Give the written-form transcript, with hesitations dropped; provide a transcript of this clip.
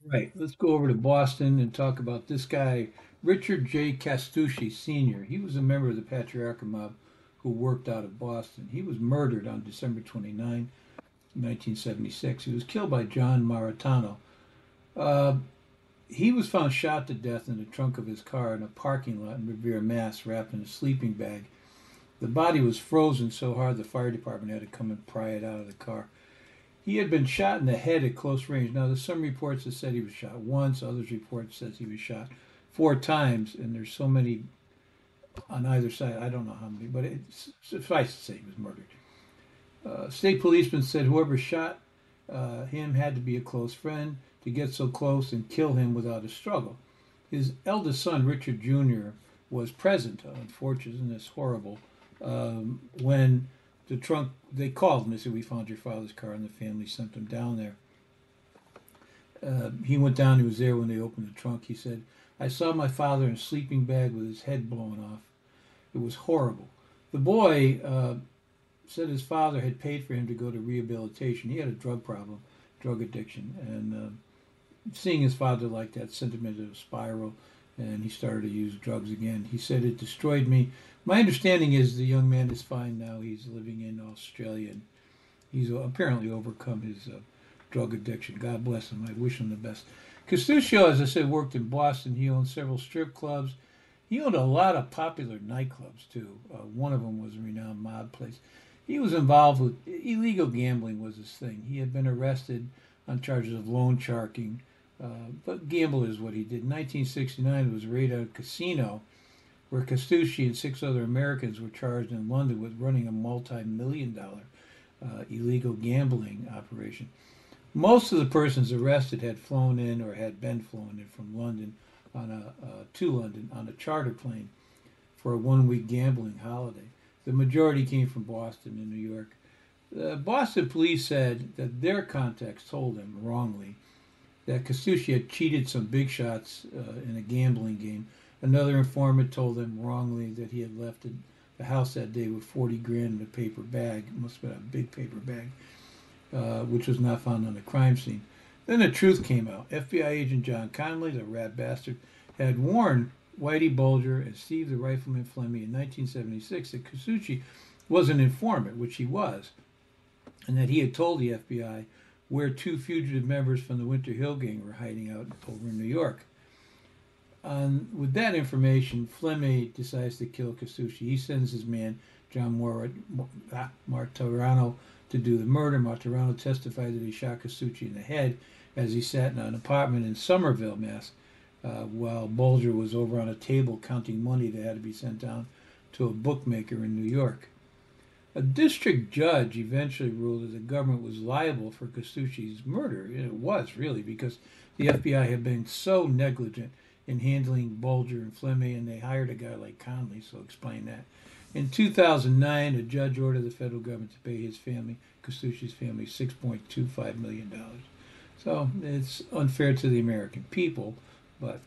Right. Let's go over to Boston and talk about this guy, Richard J. Castucci Sr. He was a member of the Patriarca mob who worked out of Boston. He was murdered on December 29, 1976. He was killed by John Martorano. Uh, he was found shot to death in the trunk of his car in a parking lot in Revere, Mass, wrapped in a sleeping bag. The body was frozen so hard the fire department had to come and pry it out of the car. He had been shot in the head at close range. Now, there's some reports that said he was shot once. Others reports says he was shot 4 times, and there's so many on either side. I don't know how many, but it's suffice to say he was murdered. State policeman said whoever shot him had to be a close friend to get so close and kill him without a struggle. His eldest son, Richard Jr., was present. Unfortunately, isn't this horrible? When the trunk, they called him. They said, "We found your father's car," and the family sent him down there. He went down. He was there when they opened the trunk. He said, "I saw my father in a sleeping bag with his head blown off. It was horrible." The boy said his father had paid for him to go to rehabilitation. He had a drug problem, drug addiction, and seeing his father like that sent him into a spiral, and he started to use drugs again. He said it destroyed me. My understanding is the young man is fine now. He's living in Australia, and he's apparently overcome his drug addiction. God bless him. I wish him the best. Castuccio, as I said, worked in Boston. He owned several strip clubs. He owned a lot of popular nightclubs too. One of them was a renowned mob place. He was involved with illegal gambling was his thing. He had been arrested on charges of loan sharking, but gamble is what he did. In 1969, it was a raid at a casino where Castucci and 6 other Americans were charged in London with running a multi-million-dollar illegal gambling operation. Most of the persons arrested had flown in or had been flown in from London to London on a charter plane for a 1 week gambling holiday. The majority came from Boston and New York. The Boston police said that their contacts told them wrongly that Castucci had cheated some big shots in a gambling game. Another informant told them wrongly that he had left the house that day with 40 grand in a paper bag. It must have been a big paper bag, which was not found on the crime scene. Then the truth came out. FBI agent John Connolly, the rat bastard, had warned Whitey Bulger and Steve the Rifleman Fleming in 1976 that Castucci was an informant, which he was, and that he had told the FBI where 2 fugitive members from the Winter Hill Gang were hiding out over in New York. With that information, Fleming decides to kill Castucci. He sends his man, John Martorano, to do the murder. Martorano testified that he shot Castucci in the head as he sat in an apartment in Somerville, Mass, while Bulger was over on a table counting money that had to be sent down to a bookmaker in New York. A district judge eventually ruled that the government was liable for Castucci's murder. It was really because the FBI had been so negligent in handling Bulger and Fleming, and they hired a guy like Conley, so explain that. In 2009, a judge ordered the federal government to pay his family, Castucci's family, $6.25 million. So it's unfair to the American people, but